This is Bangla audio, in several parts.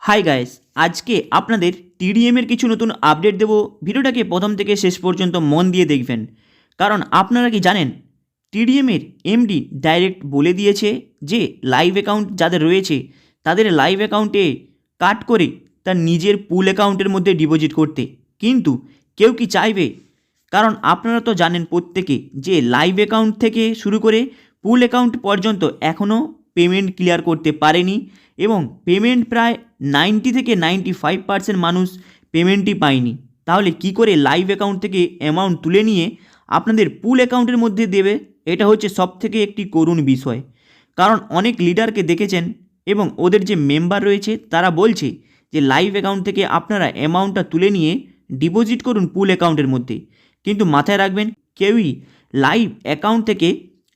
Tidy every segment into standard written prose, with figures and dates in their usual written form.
হাই গাইস, আজকে আপনাদের টিডিএমের কিছু নতুন আপডেট দেব। ভিডিওটাকে প্রথম থেকে শেষ পর্যন্ত মন দিয়ে দেখবেন, কারণ আপনারা কি জানেন টিডিএমের এমডি ডাইরেক্ট বলে দিয়েছে যে লাইভ অ্যাকাউন্ট যাদের রয়েছে তাদের লাইভ অ্যাকাউন্টে কাট করে তার নিজের পুল অ্যাকাউন্টের মধ্যে ডিপোজিট করতে। কিন্তু কেউ কি চাইবে? কারণ আপনারা তো জানেন প্রত্যেকে যে লাইভ অ্যাকাউন্ট থেকে শুরু করে পুল অ্যাকাউন্ট পর্যন্ত এখনও পেমেন্ট ক্লিয়ার করতে পারেনি এবং পেমেন্ট প্রায় 90 থেকে 95% মানুষ পেমেন্টই পায়নি। তাহলে কি করে লাইভ অ্যাকাউন্ট থেকে অ্যামাউন্ট তুলে নিয়ে আপনাদের পুল অ্যাকাউন্টের মধ্যে দেবে? এটা হচ্ছে সবথেকে একটি করুণ বিষয়। কারণ অনেক লিডারকে দেখেছেন এবং ওদের যে মেম্বার রয়েছে তারা বলছে যে লাইভ অ্যাকাউন্ট থেকে আপনারা অ্যামাউন্টটা তুলে নিয়ে ডিপোজিট করুন পুল অ্যাকাউন্টের মধ্যে। কিন্তু মাথায় রাখবেন, কেউই লাইভ অ্যাকাউন্ট থেকে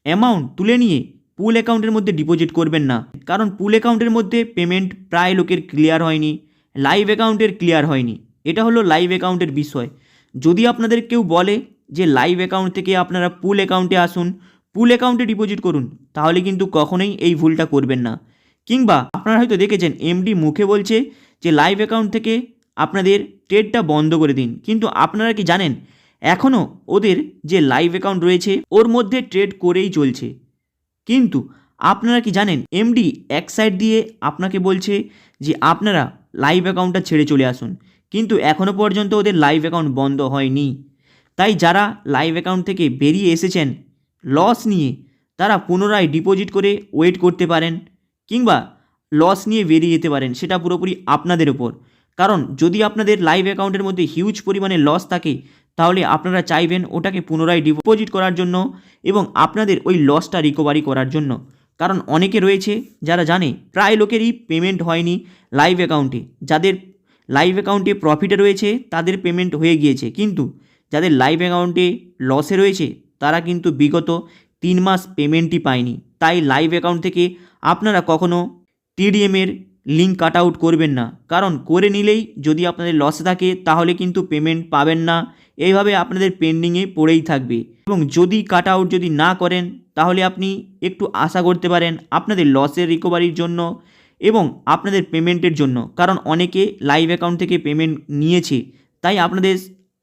অ্যামাউন্ট তুলে নিয়ে পুল অ্যাকাউন্টের মধ্যে ডিপোজিট করবেন না, কারণ পুল অ্যাকাউন্টের মধ্যে পেমেন্ট প্রায় লোকের ক্লিয়ার হয়নি, লাইভ অ্যাকাউন্টের ক্লিয়ার হয়নি। এটা হলো লাইভ অ্যাকাউন্টের বিষয়। যদি আপনাদের কেউ বলে যে লাইভ অ্যাকাউন্ট থেকে আপনারা পুল অ্যাকাউন্টে আসুন, পুল অ্যাকাউন্টে ডিপোজিট করুন, তাহলে কিন্তু কখনোই এই ভুলটা করবেন না। কিংবা আপনারা হয়তো দেখেছেন এমডি মুখে বলছে যে লাইভ অ্যাকাউন্ট থেকে আপনাদের ট্রেডটা বন্ধ করে দিন, কিন্তু আপনারা কি জানেন এখনও ওদের যে লাইভ অ্যাকাউন্ট রয়েছে ওর মধ্যে ট্রেড করেই চলছে। কিন্তু আপনারা কি জানেন এমডি এক সাইড দিয়ে আপনাকে বলছে যে আপনারা লাইভ অ্যাকাউন্টটা ছেড়ে চলে আসুন, কিন্তু এখনও পর্যন্ত ওদের লাইভ অ্যাকাউন্ট বন্ধ হয়নি। তাই যারা লাইভ অ্যাকাউন্ট থেকে বেরিয়ে এসেছেন লস নিয়ে, তারা পুনরায় ডিপোজিট করে ওয়েট করতে পারেন কিংবা লস নিয়ে বেরিয়ে যেতে পারেন, সেটা পুরোপুরি আপনাদের ওপর। কারণ যদি আপনাদের লাইভ অ্যাকাউন্টের মধ্যে হিউজ পরিমাণে লস থাকে তাহলে আপনারা চাইবেন ওটাকে পুনরায় ডিপোজিট করার জন্য এবং আপনাদের ওই লসটা রিকভারি করার জন্য। কারণ অনেকে রয়েছে যারা জানে প্রায় লোকেরই পেমেন্ট হয়নি লাইভ অ্যাকাউন্টে। যাদের লাইভ অ্যাকাউন্টে প্রফিটে রয়েছে তাদের পেমেন্ট হয়ে গিয়েছে, কিন্তু যাদের লাইভ অ্যাকাউন্টে লসে রয়েছে তারা কিন্তু বিগত 3 মাস পেমেন্টই পায়নি। তাই লাইভ অ্যাকাউন্ট থেকে আপনারা কখনো টিডিএমের লিঙ্ক কাট আউট করবেন না, কারণ করে নিলেই যদি আপনাদের লসে থাকে তাহলে কিন্তু পেমেন্ট পাবেন না, এইভাবে আপনাদের পেন্ডিংয়ে পড়েই থাকবে। এবং যদি কাট আউট যদি না করেন তাহলে আপনি একটু আশা করতে পারেন আপনাদের লসের রিকভারির জন্য এবং আপনাদের পেমেন্টের জন্য। কারণ অনেকে লাইভ অ্যাকাউন্ট থেকে পেমেন্ট নিয়েছে, তাই আপনাদের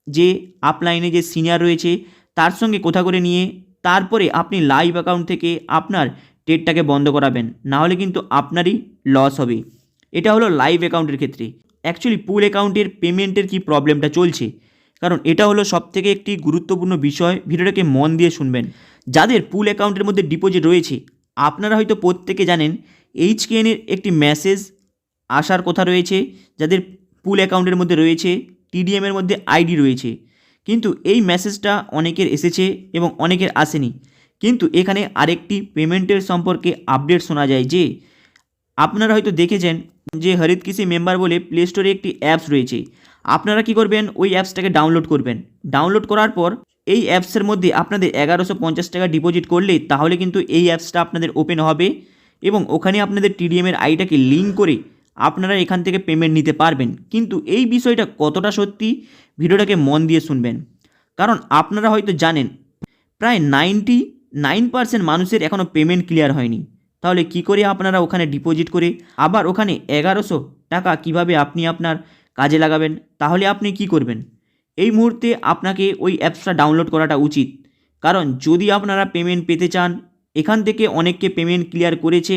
যে আপলাইনে যে সিনিয়র রয়েছে তার সঙ্গে কথা করে নিয়ে তারপরে আপনি লাইভ অ্যাকাউন্ট থেকে আপনার ট্রেডটাকে বন্ধ করাবেন, নাহলে কিন্তু আপনারই লস হবে। এটা হলো লাইভ অ্যাকাউন্টের ক্ষেত্রে। অ্যাকচুয়ালি পুল অ্যাকাউন্টের পেমেন্টের কি প্রবলেমটা চলছে, কারণ এটা হলো সবথেকে একটি গুরুত্বপূর্ণ বিষয়। ভিডিওটাকে মন দিয়ে শুনবেন। যাদের পুল অ্যাকাউন্টের মধ্যে ডিপোজিট রয়েছে আপনারা হয়তো প্রত্যেকে জানেন এইচকেএনের একটি মেসেজ আসার কথা রয়েছে। যাদের পুল অ্যাকাউন্টের মধ্যে রয়েছে টিডিএমের মধ্যে আইডি রয়েছে, কিন্তু এই মেসেজটা অনেকের এসেছে এবং অনেকের আসেনি। কিন্তু এখানে আরেকটি পেমেন্টের সম্পর্কে আপডেট শোনা যায় যে আপনারা হয়তো দেখেছেন যে হরিত কৃষি মেম্বার বলে প্লে স্টোরে একটি অ্যাপস রয়েছে। আপনারা কি করবেন, ওই অ্যাপসটাকে ডাউনলোড করবেন। ডাউনলোড করার পর এই অ্যাপসের মধ্যে আপনাদের 1150 টাকা ডিপোজিট করলে তাহলে কিন্তু এই অ্যাপসটা আপনাদের ওপেন হবে এবং ওখানে আপনাদের টিডিএমের আইডিটাকে লিঙ্ক করে আপনারা এখান থেকে পেমেন্ট নিতে পারবেন। কিন্তু এই বিষয়টা কতটা সত্যি, ভিডিওটাকে মন দিয়ে শুনবেন। কারণ আপনারা হয়তো জানেন প্রায় 99% মানুষের এখনও পেমেন্ট ক্লিয়ার হয়নি। তাহলে কি করে আপনারা ওখানে ডিপোজিট করে আবার ওখানে 1100 টাকা কিভাবে আপনি আপনার কাজে লাগাবেন? তাহলে আপনি কি করবেন? এই মুহূর্তে আপনাকে ওই অ্যাপসটা ডাউনলোড করাটা উচিত। কারণ যদি আপনারা পেমেন্ট পেতে চান, এখান থেকে অনেককে পেমেন্ট ক্লিয়ার করেছে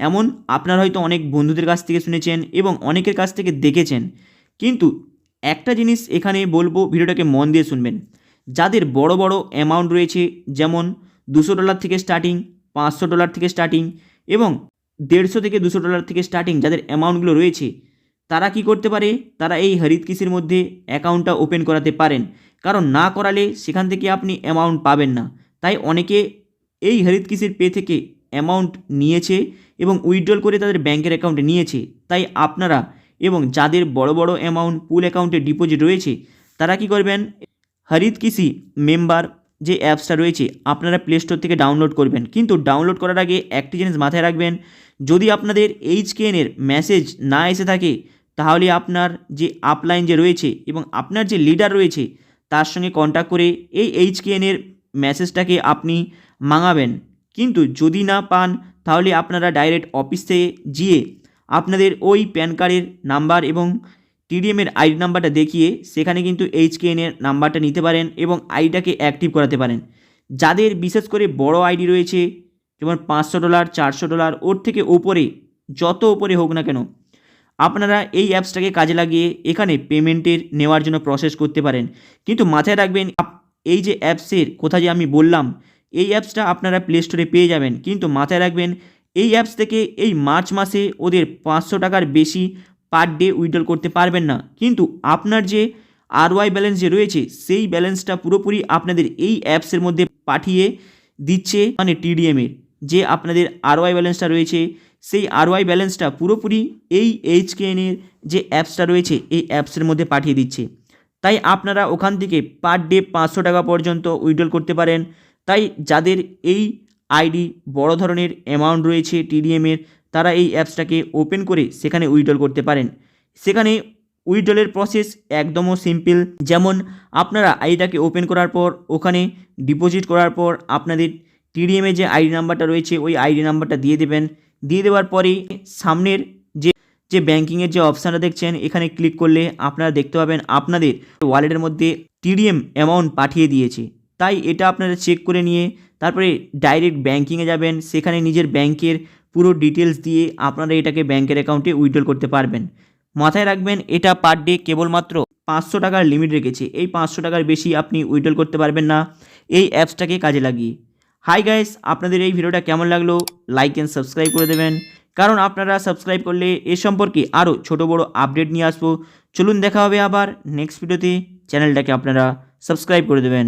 এমন আপনারা হয়তো অনেক বন্ধুদের কাছ থেকে শুনেছেন এবং অনেকের কাছ থেকে দেখেছেন। কিন্তু একটা জিনিস এখানে বলবো, ভিডিওটাকে মন দিয়ে শুনবেন। যাদের বড় বড় অ্যামাউন্ট রয়েছে, যেমন $200 থেকে স্টার্টিং, $500 থেকে স্টার্টিং এবং $150 থেকে $200 থেকে স্টার্টিং যাদের অ্যামাউন্টগুলো রয়েছে, তারা কি করতে পারে, তারা এই হরিত কৃষির মধ্যে অ্যাকাউন্টটা ওপেন করাতে পারেন। কারণ না করালে সেখান থেকে আপনি অ্যামাউন্ট পাবেন না। তাই অনেকে এই হরিত কৃষির পে থেকে অ্যামাউন্ট নিয়েছে এবং উইথড্রল করে তাদের ব্যাংকের অ্যাকাউন্টে নিয়েছে। তাই আপনারা এবং যাদের বড় বড় অ্যামাউন্ট পুল অ্যাকাউন্টে ডিপোজিট রয়েছে তারা কি করবেন, হরিত কৃষি মেম্বার যে অ্যাপসটা রয়েছে আপনারা প্লে স্টোর থেকে ডাউনলোড করবেন। কিন্তু ডাউনলোড করার আগে একটি জিনিস মাথায় রাখবেন, যদি আপনাদের এইচকেএনের মেসেজ না এসে থাকে তাহলে আপনার যে আপলাইন যে রয়েছে এবং আপনার যে লিডার রয়েছে তার সঙ্গে কন্ট্যাক্ট করে এই এইচকেএনের মেসেজটাকে আপনি মাঙাবেন। কিন্তু যদি না পান তাহলে আপনারা ডাইরেক্ট অফিসে গিয়ে আপনাদের ওই প্যান কার্ডের নাম্বার এবং টিডিএমের আইডি নাম্বারটা দেখিয়ে সেখানে কিন্তু এইচকেএনের নাম্বারটা নিতে পারেন এবং আইডিটাকে অ্যাক্টিভ করাতে পারেন। যাদের বিশেষ করে বড় আইডি রয়েছে, যেমন $500, $400, ওর থেকে ওপরে, যত ওপরে হোক না কেন, আপনারা এই অ্যাপসটাকে কাজে লাগিয়ে এখানে পেমেন্টের নেওয়ার জন্য প্রসেস করতে পারেন। কিন্তু মাথায় রাখবেন, এই যে অ্যাপসের কথা যে আমি বললাম, এই অ্যাপসটা আপনারা প্লে স্টোরে পেয়ে যাবেন, কিন্তু মাথায় রাখবেন এই অ্যাপস থেকে এই মার্চ মাসে ওদের 500 টাকার বেশি পার ডে উইথড্র করতে পারবেন না। কিন্তু আপনার যে আরওয়াই ব্যালেন্স যে রয়েছে, সেই ব্যালেন্সটা পুরোপুরি আপনাদের এই অ্যাপসের মধ্যে পাঠিয়ে দিচ্ছে, মানে টিডিএমের যে আপনাদের আরওয়াই ব্যালেন্সটা রয়েছে, সেই আরওয়াই ব্যালেন্সটা পুরোপুরি এই এইচকেএনের যে অ্যাপসটা রয়েছে এই অ্যাপসের মধ্যে পাঠিয়ে দিচ্ছে। তাই আপনারা ওখান থেকে পার ডে 500 টাকা পর্যন্ত উইথড্র করতে পারেন। তাই যাদের এই আইডি বড় ধরনের অ্যামাউন্ট রয়েছে টিডিএমের, তারা এই অ্যাপসটাকে ওপেন করে সেখানে উইথড্র করতে পারেন। সেখানে উইথড্রলের প্রসেস একদমও সিম্পল। যেমন আপনারা আইডিটাকে ওপেন করার পর ওখানে ডিপোজিট করার পর আপনাদের টিডিএমে যে আইডি নাম্বারটা রয়েছে ওই আইডি নাম্বারটা দিয়ে দেবেন। দিয়ে দেওয়ার পরেই সামনের যে ব্যাঙ্কিংয়ের যে অপশানটা দেখছেন, এখানে ক্লিক করলে আপনারা দেখতে পাবেন আপনাদের ওয়ালেটের মধ্যে টিডিএম অ্যামাউন্ট পাঠিয়ে দিয়েছে। তাই এটা আপনারা চেক করে নিয়ে তারপরে ডাইরেক্ট ব্যাঙ্কিংয়ে যাবেন, সেখানে নিজের ব্যাংকের পুরো ডিটেলস দিয়ে আপনারা এটাকে ব্যাংকের অ্যাকাউন্টে উইথড্র করতে পারবেন। মাথায় রাখবেন এটা পার ডে কেবলমাত্র 500 টাকার লিমিট রেখেছে, এই 500 টাকার বেশি আপনি উইথড্র করতে পারবেন না এই অ্যাপসটাকে কাজে লাগিয়ে। হাই গাইস, আপনাদের এই ভিডিওটা কেমন লাগলো লাইক অ্যান্ড সাবস্ক্রাইব করে দেবেন, কারণ আপনারা সাবস্ক্রাইব করলে এ সম্পর্কে আরও ছোট বড় আপডেট নিয়ে আসবো। চলুন দেখা হবে আবার নেক্সট ভিডিওতে, চ্যানেলটাকে আপনারা সাবস্ক্রাইব করে দেবেন।